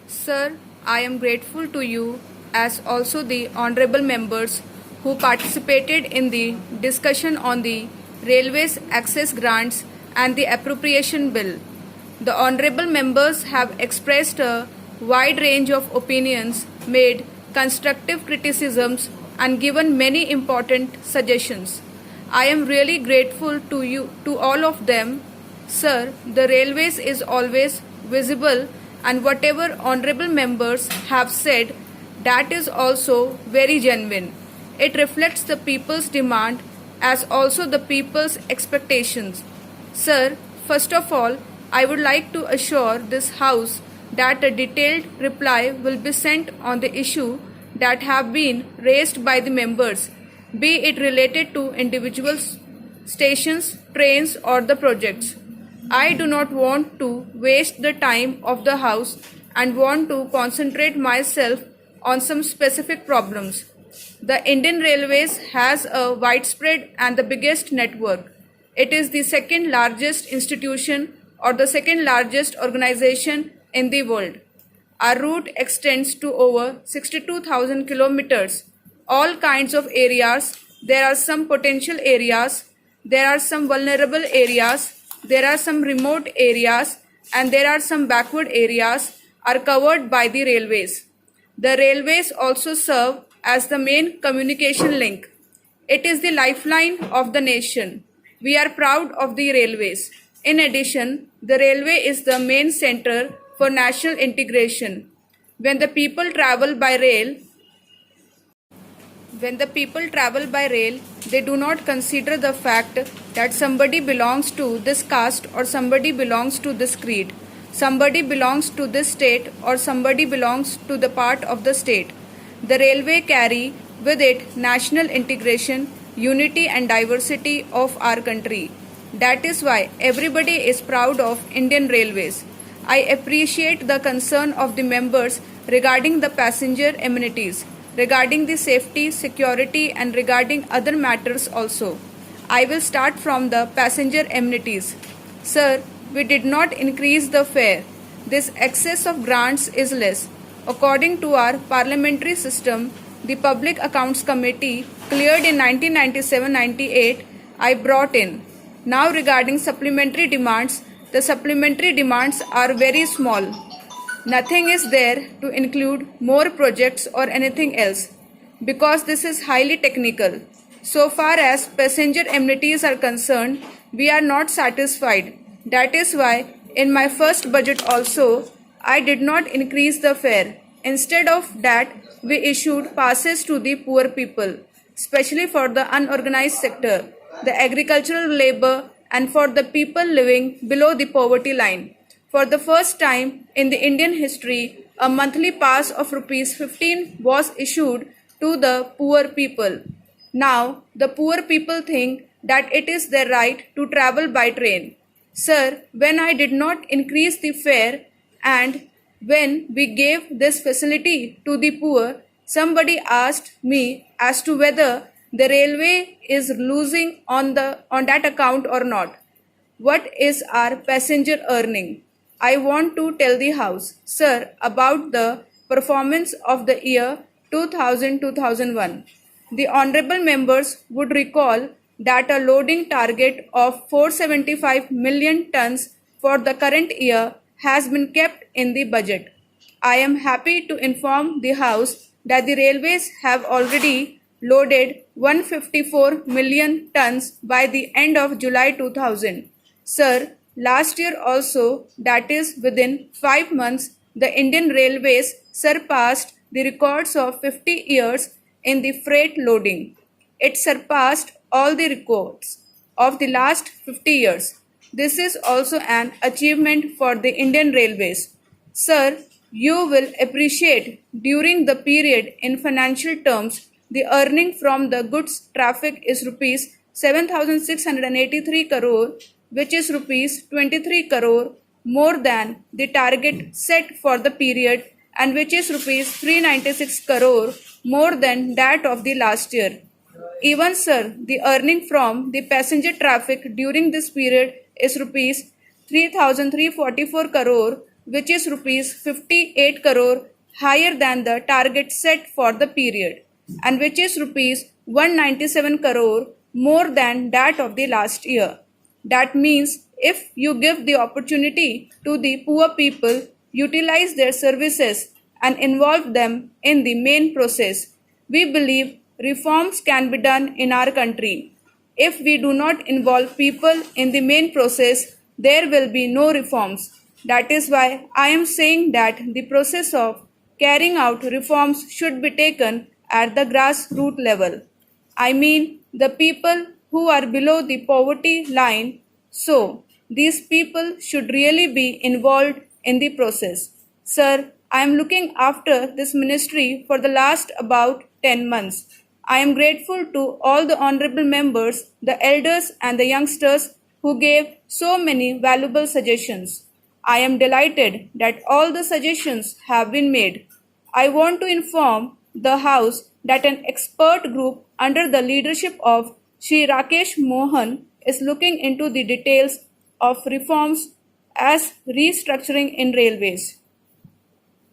Sir, I am grateful to you as also the honorable members who participated in the discussion on the Railways Access Grants and the Appropriation Bill. The honorable members have expressed a wide range of opinions, made constructive criticisms, and given many important suggestions. I am really grateful to all of them. Sir, the railways is always visible, and whatever honorable members have said, that is also very genuine. It reflects the people's demand as also the people's expectations. Sir, first of all, I would like to assure this House that a detailed reply will be sent on the issue that have been raised by the members, be it related to individual stations, trains, or the projects. I do not want to waste the time of the House and want to concentrate myself on some specific problems. The Indian Railways has a widespread and the biggest network. It is the second largest institution or the second largest organization in the world. Our route extends to over 62,000 kilometers. All kinds of areas. There are some potential areas, there are some vulnerable areas, there are some remote areas, and there are some backward areas are covered by the railways. The railways also serve as the main communication link. It is the lifeline of the nation. We are proud of the railways. In addition, the railway is the main center for national integration. When the people travel by rail, they do not consider the fact that somebody belongs to this caste or somebody belongs to this creed, somebody belongs to this state or somebody belongs to the part of the state. The railway carry with it national integration, unity and diversity of our country. That is why everybody is proud of Indian Railways. I appreciate the concern of the members regarding the passenger amenities, regarding the safety, security, and regarding other matters also. I will start from the passenger amenities. Sir, we did not increase the fare. This excess of grants is less. According to our parliamentary system, the Public Accounts Committee cleared in 1997-98, I brought in. Now regarding supplementary demands, the supplementary demands are very small. Nothing is there to include more projects or anything else because this is highly technical. So far as passenger amenities are concerned, we are not satisfied. That is why in my first budget also, I did not increase the fare. Instead of that, we issued passes to the poor people, especially for the unorganized sector, the agricultural labor, and for the people living below the poverty line. For the first time in the Indian history, a monthly pass of rupees 15 was issued to the poor people. Now, the poor people think that it is their right to travel by train. Sir, when I did not increase the fare and when we gave this facility to the poor, somebody asked me as to whether the railway is losing on that account or not. What is our passenger earning? I want to tell the House, sir, about the performance of the year 2000-2001. The honorable members would recall that a loading target of 475 million tons for the current year has been kept in the budget. I am happy to inform the House that the railways have already loaded 154 million tons by the end of July 2000. Sir, last year also, that is within 5 months, the Indian Railways surpassed the records of 50 years in the freight loading. It surpassed all the records of the last 50 years. This is also an achievement for the Indian Railways. Sir, you will appreciate during the period in financial terms, the earning from the goods traffic is rupees 7,683 crore, which is rupees 23 crore more than the target set for the period and which is rupees 396 crore more than that of the last year. Even sir, the earning from the passenger traffic during this period is rupees 3,344 crore, which is rupees 58 crore higher than the target set for the period, and which is rupees 197 crore more than that of the last year. That means if you give the opportunity to the poor people, utilize their services and involve them in the main process, we believe reforms can be done in our country. If we do not involve people in the main process, there will be no reforms. That is why I am saying that the process of carrying out reforms should be taken at the grassroots level. I mean the people who are below the poverty line. So, these people should really be involved in the process. Sir, I am looking after this ministry for the last about 10 months. I am grateful to all the honorable members, the elders, and the youngsters who gave so many valuable suggestions. I am delighted that all the suggestions have been made. I want to inform the House that an expert group under the leadership of Shri Rakesh Mohan is looking into the details of reforms as restructuring in railways.